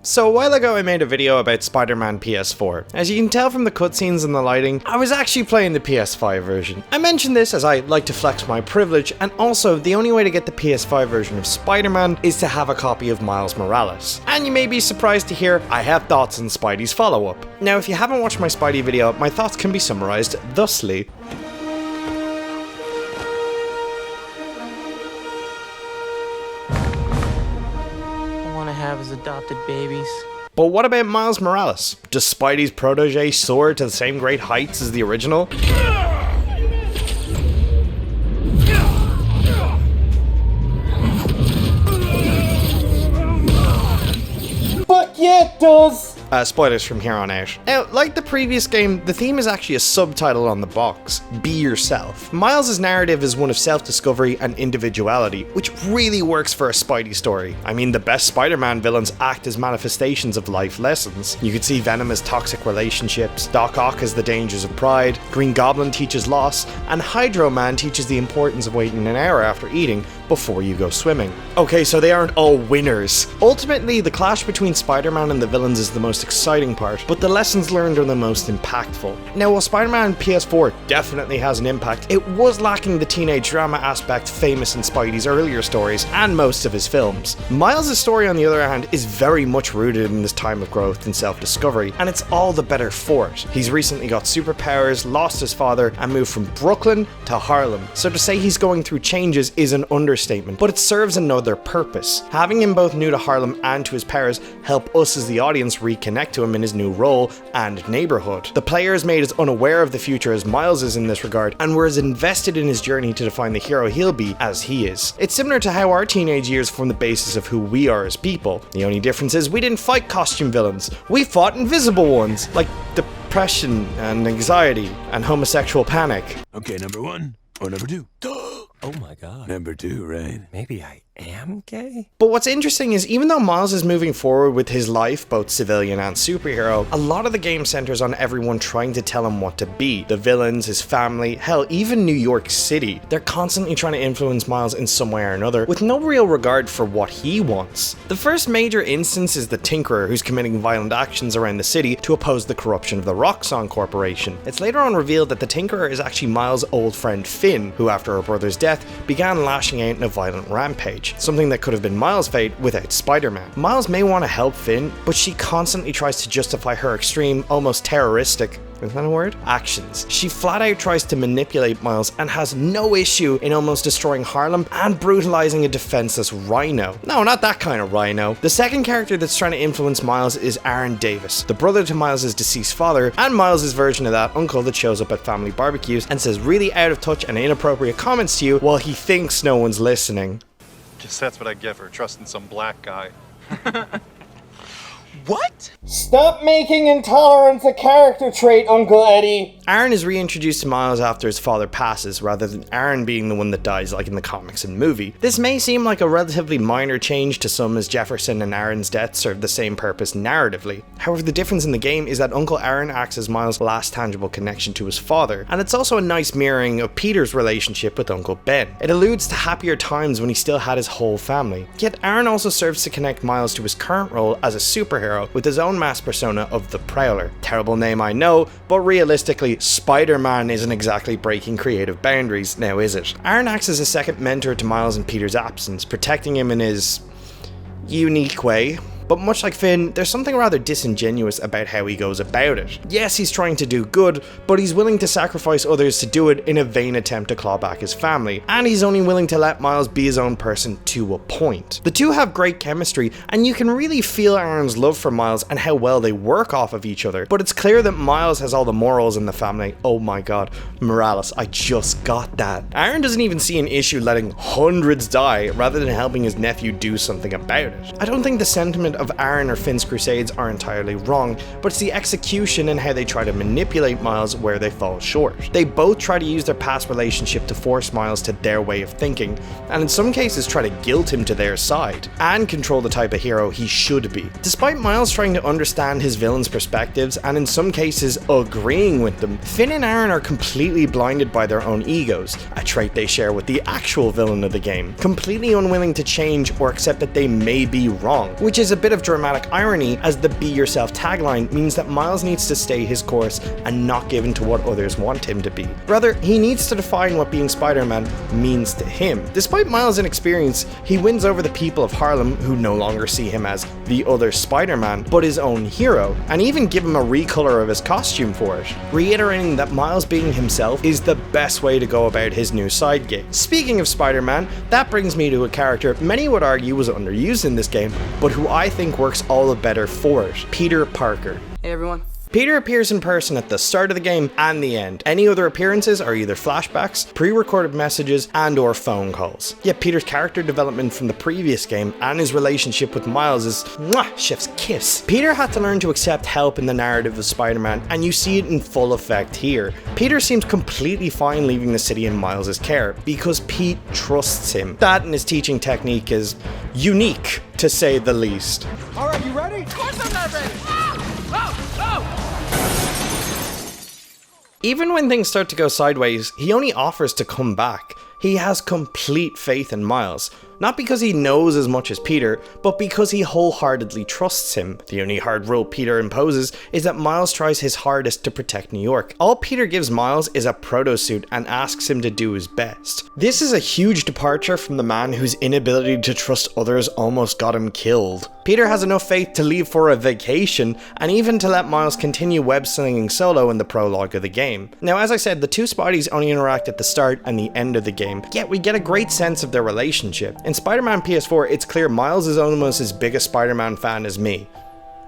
So a while ago I made a video about Spider-Man PS4. As you can tell from the cutscenes and the lighting, I was actually playing the PS5 version. I mention this as I like to flex my privilege, and also the only way to get the PS5 version of Spider-Man is to have a copy of Miles Morales. And you may be surprised to hear I have thoughts on Spidey's follow-up. Now if you haven't watched my Spidey video, my thoughts can be summarized thusly. Have as adopted babies. But what about Miles Morales? Does Spidey's protege soar to the same great heights as the original? Fuck yeah, it does! Spoilers from here on out. Now, like the previous game, the theme is actually a subtitle on the box, Be Yourself. Miles' narrative is one of self-discovery and individuality, which really works for a Spidey story. I mean, the best Spider-Man villains act as manifestations of life lessons. You could see Venom as toxic relationships, Doc Ock as the dangers of pride, Green Goblin teaches loss, and Hydro Man teaches the importance of waiting an hour after eating before you go swimming. Okay, so they aren't all winners. Ultimately, the clash between Spider-Man and the villains is the most exciting part, but the lessons learned are the most impactful. Now, while Spider-Man PS4 definitely has an impact, it was lacking the teenage drama aspect famous in Spidey's earlier stories and most of his films. Miles' story, on the other hand, is very much rooted in this time of growth and self-discovery, and it's all the better for it. He's recently got superpowers, lost his father, and moved from Brooklyn to Harlem. So to say he's going through changes is an understatement, but it serves another purpose. Having him both new to Harlem and to his powers help us as the audience reconnect to him in his new role and neighborhood. The player is made as unaware of the future as Miles is in this regard, and we're as invested in his journey to define the hero he'll be as he is. It's similar to how our teenage years form the basis of who we are as people. The only difference is we didn't fight costume villains, we fought invisible ones, like depression and anxiety and homosexual panic. Okay, number one or number two? Oh my god. Number two, right? Maybe I am gay? But what's interesting is even though Miles is moving forward with his life, both civilian and superhero, a lot of the game centers on everyone trying to tell him what to be. The villains, his family, hell, even New York City. They're constantly trying to influence Miles in some way or another, with no real regard for what he wants. The first major instance is the Tinkerer, who's committing violent actions around the city to oppose the corruption of the Roxxon Corporation. It's later on revealed that the Tinkerer is actually Miles' old friend Finn, who after her brother's death began lashing out in a violent rampage, something that could have been Miles' fate without Spider-Man. Miles may want to help Finn, but she constantly tries to justify her extreme, almost terroristic, is that a word? Actions. She flat out tries to manipulate Miles and has no issue in almost destroying Harlem and brutalizing a defenseless Rhino. No, not that kind of Rhino. The second character that's trying to influence Miles is Aaron Davis, the brother to Miles' deceased father, and Miles' version of that uncle that shows up at family barbecues and says really out of touch and inappropriate comments to you while he thinks no one's listening. Guess that's what I get for trusting some black guy. What? Stop making intolerance a character trait, Uncle Eddie! Aaron is reintroduced to Miles after his father passes, rather than Aaron being the one that dies like in the comics and movie. This may seem like a relatively minor change to some, as Jefferson and Aaron's death serve the same purpose narratively. However, the difference in the game is that Uncle Aaron acts as Miles' last tangible connection to his father, and it's also a nice mirroring of Peter's relationship with Uncle Ben. It alludes to happier times when he still had his whole family. Yet Aaron also serves to connect Miles to his current role as a superhero with his own mask persona of the Prowler. Terrible name, I know, but realistically, Spider-Man isn't exactly breaking creative boundaries, now is it? Aaron acts as a second mentor to Miles in Peter's absence, protecting him in his unique way. But much like Finn, there's something rather disingenuous about how he goes about it. Yes, he's trying to do good, but he's willing to sacrifice others to do it in a vain attempt to claw back his family, and he's only willing to let Miles be his own person to a point. The two have great chemistry, and you can really feel Aaron's love for Miles and how well they work off of each other, but it's clear that Miles has all the morals in the family. Oh my god, Morales, I just got that. Aaron doesn't even see an issue letting hundreds die rather than helping his nephew do something about it. I don't think the sentiment of Aaron or Finn's crusades are entirely wrong, but it's the execution and how they try to manipulate Miles where they fall short. They both try to use their past relationship to force Miles to their way of thinking, and in some cases try to guilt him to their side, and control the type of hero he should be. Despite Miles trying to understand his villains' perspectives, and in some cases agreeing with them, Finn and Aaron are completely blinded by their own egos, a trait they share with the actual villain of the game, completely unwilling to change or accept that they may be wrong, which is a bit bit of dramatic irony, as the "be yourself" tagline means that Miles needs to stay his course and not give in to what others want him to be. Rather, he needs to define what being Spider-Man means to him. Despite Miles' inexperience, he wins over the people of Harlem, who no longer see him as the other Spider-Man, but his own hero, and even give him a recolor of his costume for it, reiterating that Miles being himself is the best way to go about his new side gig. Speaking of Spider-Man, that brings me to a character many would argue was underused in this game, but who I think works all the better for it: Peter Parker. Hey everyone. Peter appears in person at the start of the game and the end. Any other appearances are either flashbacks, pre-recorded messages, and or phone calls. Yet Peter's character development from the previous game and his relationship with Miles is chef's kiss. Peter had to learn to accept help in the narrative of Spider-Man, and you see it in full effect here. Peter seems completely fine leaving the city in Miles' care, because Pete trusts him. That and his teaching technique is unique, to say the least. Alright, you ready? Of course I'm not ready. Oh! Even when things start to go sideways, he only offers to come back. He has complete faith in Miles, not because he knows as much as Peter, but because he wholeheartedly trusts him. The only hard rule Peter imposes is that Miles tries his hardest to protect New York. All Peter gives Miles is a proto-suit and asks him to do his best. This is a huge departure from the man whose inability to trust others almost got him killed. Peter has enough faith to leave for a vacation, and even to let Miles continue web-slinging solo in the prologue of the game. Now, as I said, the two Spideys only interact at the start and the end of the game, yet we get a great sense of their relationship. In Spider-Man PS4, it's clear Miles is almost as big a Spider-Man fan as me.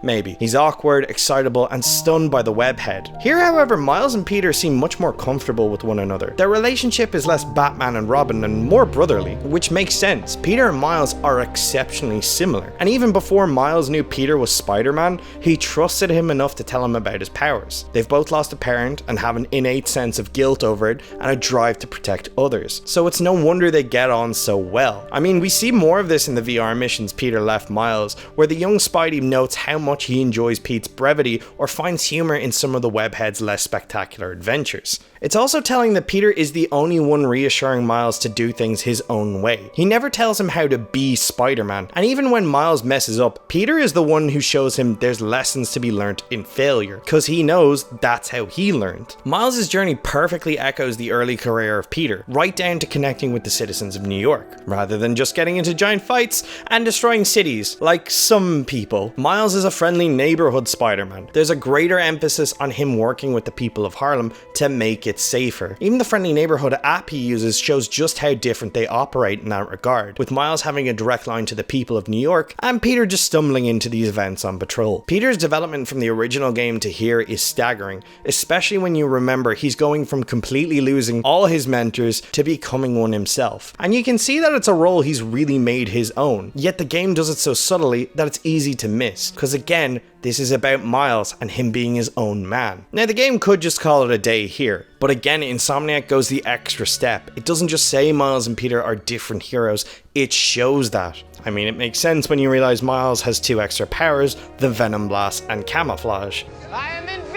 Maybe. He's awkward, excitable, and stunned by the webhead. Here, however, Miles and Peter seem much more comfortable with one another. Their relationship is less Batman and Robin and more brotherly, which makes sense. Peter and Miles are exceptionally similar. And even before Miles knew Peter was Spider-Man, he trusted him enough to tell him about his powers. They've both lost a parent and have an innate sense of guilt over it and a drive to protect others. So it's no wonder they get on so well. I mean, we see more of this in the VR missions Peter left Miles, where the young Spidey notes how much he enjoys Pete's brevity or finds humor in some of the webhead's less spectacular adventures. It's also telling that Peter is the only one reassuring Miles to do things his own way. He never tells him how to be Spider-Man, and even when Miles messes up, Peter is the one who shows him there's lessons to be learnt in failure, cause he knows that's how he learned. Miles' journey perfectly echoes the early career of Peter, right down to connecting with the citizens of New York. Rather than just getting into giant fights and destroying cities, like some people, Miles is a friendly neighborhood Spider-Man. There's a greater emphasis on him working with the people of Harlem to make it safer. Even the friendly neighborhood app he uses shows just how different they operate in that regard, with Miles having a direct line to the people of New York and Peter just stumbling into these events on patrol. Peter's development from the original game to here is staggering, especially when you remember he's going from completely losing all his mentors to becoming one himself. And you can see that it's a role he's really made his own, yet the game does it so subtly that it's easy to miss, because again, this is about Miles and him being his own man. Now, the game could just call it a day here, but again, Insomniac goes the extra step. It doesn't just say Miles and Peter are different heroes, it shows that. I mean, it makes sense when you realize Miles has 2 extra powers, the Venom Blast and Camouflage. I am invisible!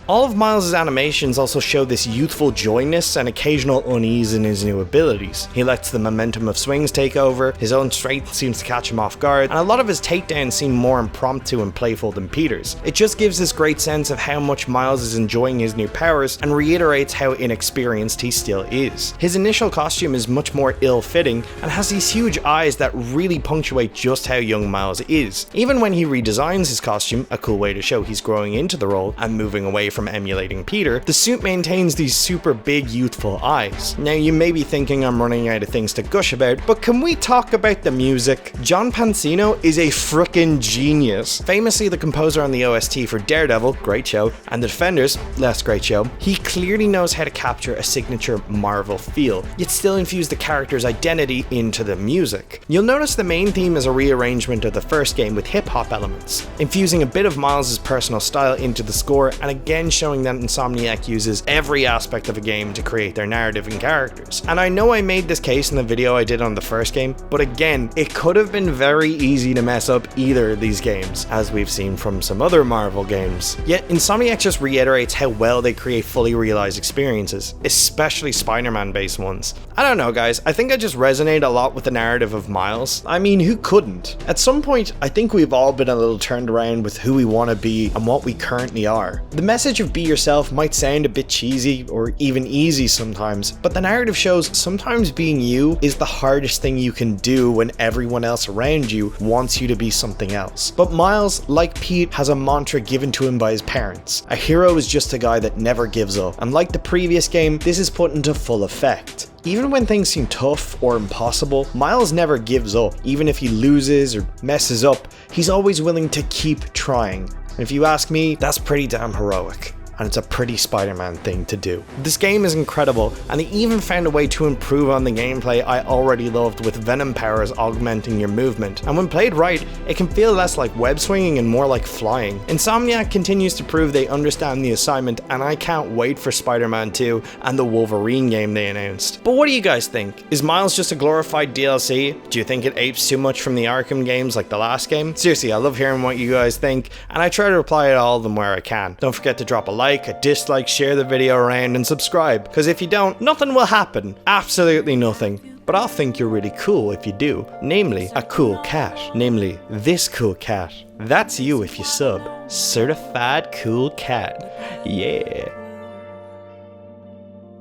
All of Miles' animations also show this youthful joyness and occasional unease in his new abilities. He lets the momentum of swings take over, his own strength seems to catch him off guard, and a lot of his takedowns seem more impromptu and playful than Peter's. It just gives this great sense of how much Miles is enjoying his new powers and reiterates how inexperienced he still is. His initial costume is much more ill-fitting and has these huge eyes that really punctuate just how young Miles is. Even when he redesigns his costume, a cool way to show he's growing into the role and moving away from emulating Peter, the suit maintains these super big youthful eyes. Now, you may be thinking I'm running out of things to gush about, but can we talk about the music? John Pansino is a frickin' genius. Famously the composer on the OST for Daredevil, great show, and The Defenders, less great show, he clearly knows how to capture a signature Marvel feel, yet still infuse the character's identity into the music. You'll notice the main theme is a rearrangement of the first game with hip-hop elements, infusing a bit of Miles' personal style into the score, and again again showing that Insomniac uses every aspect of a game to create their narrative and characters. And I know I made this case in the video I did on the first game, but again, it could have been very easy to mess up either of these games, as we've seen from some other Marvel games. Yet Insomniac just reiterates how well they create fully realized experiences, especially Spider-Man based ones. I don't know guys, I think I just resonate a lot with the narrative of Miles. I mean, who couldn't? At some point, I think we've all been a little turned around with who we want to be and what we currently are. The message of be yourself might sound a bit cheesy or even easy sometimes, but the narrative shows sometimes being you is the hardest thing you can do when everyone else around you wants you to be something else. But Miles, like Pete, has a mantra given to him by his parents. A hero is just a guy that never gives up, and like the previous game, this is put into full effect. Even when things seem tough or impossible, Miles never gives up. Even if he loses or messes up, he's always willing to keep trying. And if you ask me, that's pretty damn heroic. And it's a pretty Spider-Man thing to do. This game is incredible, and they even found a way to improve on the gameplay I already loved with Venom powers augmenting your movement. And when played right, it can feel less like web swinging and more like flying. Insomniac continues to prove they understand the assignment, and I can't wait for Spider-Man 2 and the Wolverine game they announced. But what do you guys think? Is Miles just a glorified DLC? Do you think it apes too much from the Arkham games like the last game? Seriously, I love hearing what you guys think, and I try to reply to all of them where I can. Don't forget to drop a like, a dislike, share the video around, and subscribe, because if you don't, nothing will happen. Absolutely nothing. But I'll think you're really cool if you do. Namely, a cool cat. Namely, this cool cat. That's you if you sub. Certified cool cat. Yeah.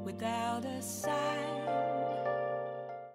Without a sign.